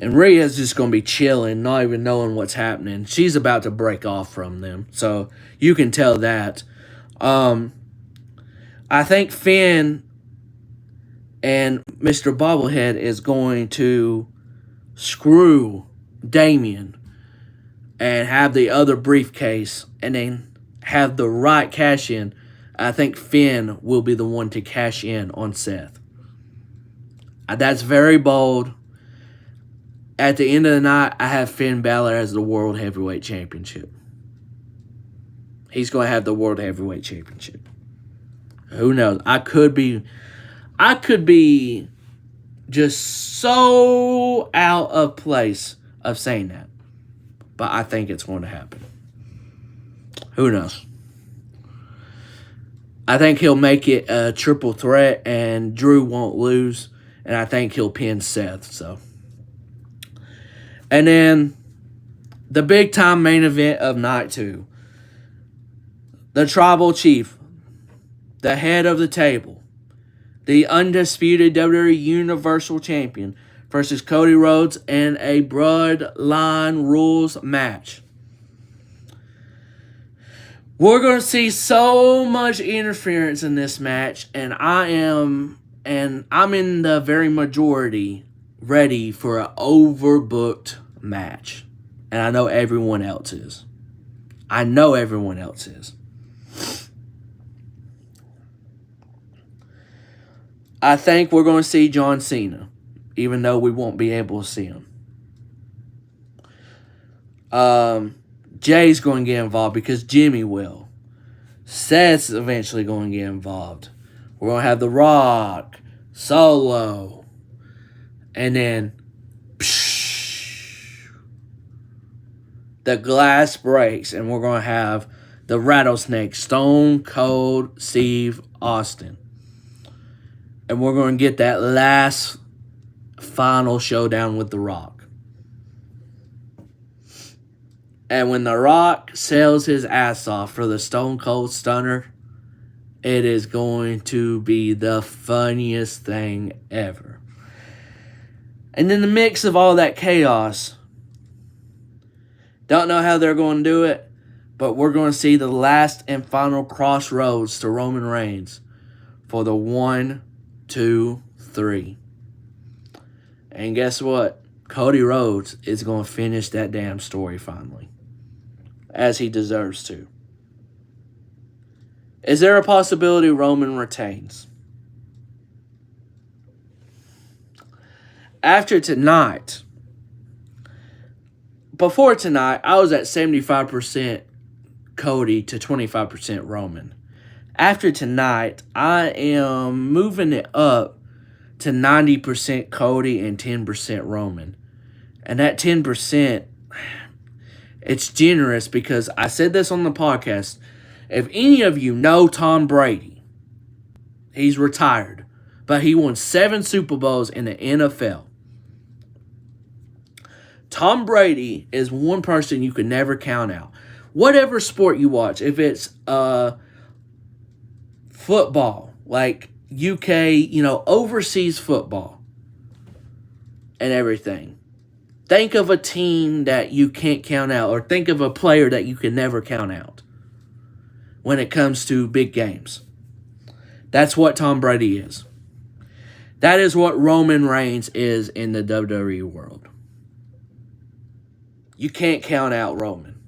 Rhea's just going to be chilling, not even knowing what's happening. She's about to break off from them. So you can tell that. I think Finn and Mr. Bobblehead is going to screw Damian and have the other briefcase and then have the right cash in. I think Finn will be the one to cash in on Seth. That's very bold. At the end of the night, I have Finn Balor as the World Heavyweight Championship. He's going to have the World Heavyweight Championship. Who knows? I could be just so out of place of saying that. But I think it's going to happen. Who knows? I think he'll make it a triple threat and Drew won't lose. And I think he'll pin Seth. So. And then the big time main event of night 2. The Tribal Chief. The head of the table. The undisputed WWE Universal Champion versus Cody Rhodes in a Bloodline rules match. We're going to see so much interference in this match, and I'm in the very majority ready for an overbooked match. And I know everyone else is. I think we're going to see John Cena, even though we won't be able to see him. Jay's going to get involved because Jimmy will. Seth's eventually going to get involved. We're going to have The Rock, Solo, and then the glass breaks, and we're going to have the Rattlesnake, Stone Cold Steve Austin. And we're going to get that last final showdown with The Rock. And when The Rock sells his ass off for the Stone Cold Stunner, it is going to be the funniest thing ever. And in the mix of all that chaos, don't know how they're going to do it, but we're going to see the last and final crossroads to Roman Reigns for the 1, 2, 3. And guess what? Cody Rhodes is going to finish that damn story finally. As he deserves to. Is there a possibility Roman retains? After tonight, before tonight, I was at 75% Cody to 25% Roman. After tonight, I am moving it up to 90% Cody and 10% Roman. And that 10%, it's generous because I said this on the podcast. If any of you know Tom Brady, he's retired, but he won 7 Super Bowls in the NFL. Tom Brady is one person you can never count out. Whatever sport you watch, if it's football, like UK, overseas football and everything. Think of a team that you can't count out, or think of a player that you can never count out when it comes to big games. That's what Tom Brady is. That is what Roman Reigns is in the WWE world. You can't count out Roman.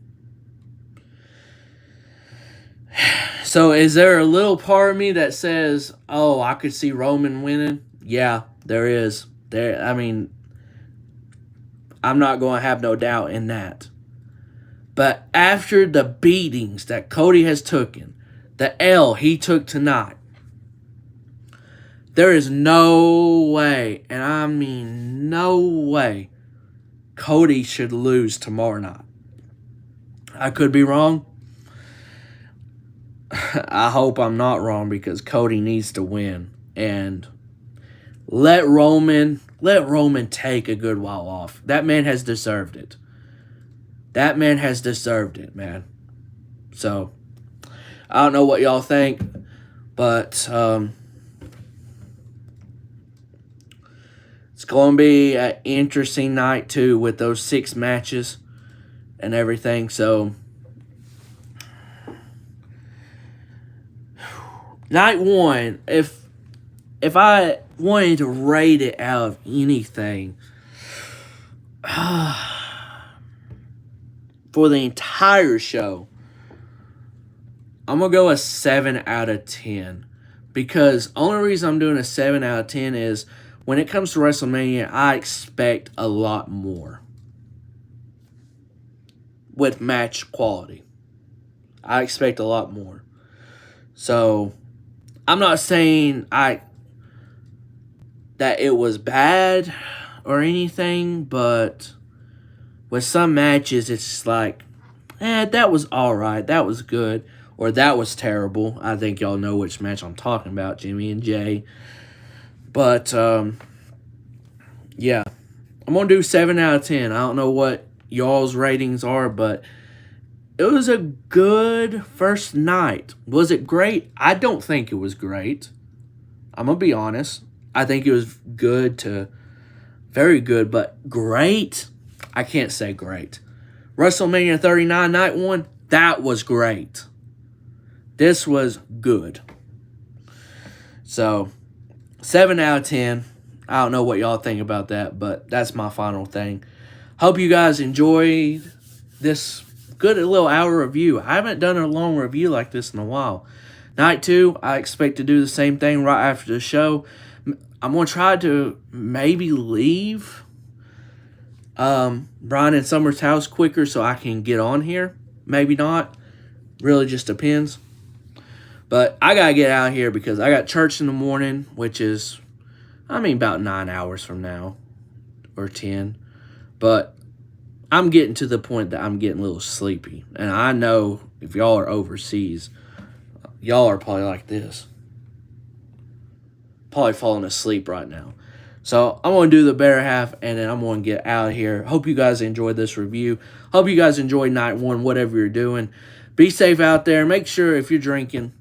So is there a little part of me that says, oh, I could see Roman winning? Yeah, there is. I'm not going to have no doubt in that. But after the beatings that Cody has taken, the L he took tonight, there is no way, and I mean no way, Cody should lose tomorrow night. I could be wrong. I hope I'm not wrong because Cody needs to win. And let Roman take a good while off. That man has deserved it. That man has deserved it, man. So, I don't know what y'all think, but it's going to be an interesting night, too, with those 6 matches and everything. So, night 1, if I wanted to rate it out of anything, for the entire show, I'm going to go a 7 out of 10. Because only reason I'm doing a 7 out of 10 is when it comes to WrestleMania, I expect a lot more with match quality. I expect a lot more. So, I'm not saying that it was bad or anything, but with some matches, it's just like, that was alright, that was good, or that was terrible. I think y'all know which match I'm talking about, Jimmy and Jay. But, yeah, I'm going to do 7 out of 10. I don't know what y'all's ratings are, but it was a good first night. Was it great? I don't think it was great. I'm going to be honest. I think it was good to very good, but great? I can't say great. WrestleMania 39 Night 1, that was great. This was good. So, 7 out of 10. I don't know what y'all think about that, but that's my final thing. Hope you guys enjoyed this good little hour review. I haven't done a long review like this in a while. Night 2, I expect to do the same thing right after the show. I'm going to try to maybe leave Brian and Summer's house quicker so I can get on here. Maybe not. Really just depends. But I got to get out of here because I got church in the morning, which is, about 9 hours from now. Or 10. But I'm getting to the point that I'm getting a little sleepy. And I know if y'all are overseas, y'all are probably like this. Probably falling asleep right now. So I'm going to do the better half, and then I'm going to get out of here. Hope you guys enjoyed this review. Hope you guys enjoyed night 1, whatever you're doing. Be safe out there. Make sure if you're drinking,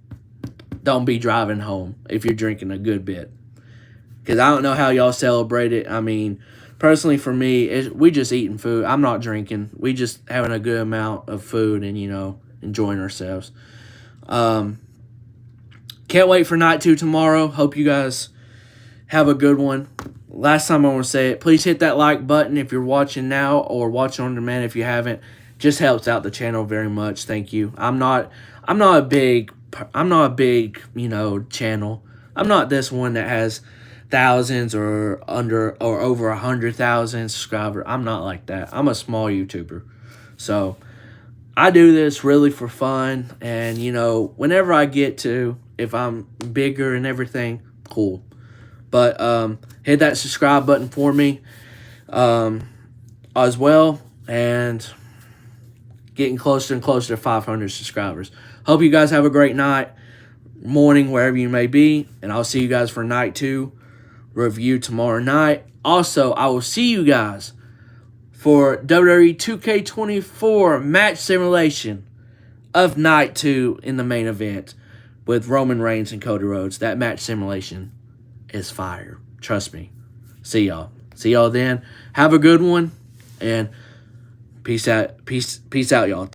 don't be driving home if you're drinking a good bit. Because I don't know how y'all celebrate it. Personally for me, we just eating food. I'm not drinking. We just having a good amount of food and, enjoying ourselves. Can't wait for night 2 tomorrow. Hope you guys have a good one. Last time I want to say it, please hit that like button if you're watching now or watching on demand if you haven't. Just helps out the channel very much. Thank you. I'm not a big I'm not a big, channel. I'm not this one that has thousands or over 100,000 subscribers. I'm not like that. I'm a small YouTuber. So I do this really for fun. And, whenever I get to, if I'm bigger and everything, cool. But hit that subscribe button for me as well. And getting closer and closer to 500 subscribers. Hope you guys have a great night, morning, wherever you may be. And I'll see you guys for night 2 review tomorrow night. Also, I will see you guys for WWE 2K24 match simulation of night 2 in the main event with Roman Reigns and Cody Rhodes. That match simulation is fire. Trust me. See y'all. See y'all then. Have a good one. And peace out. Peace out, y'all.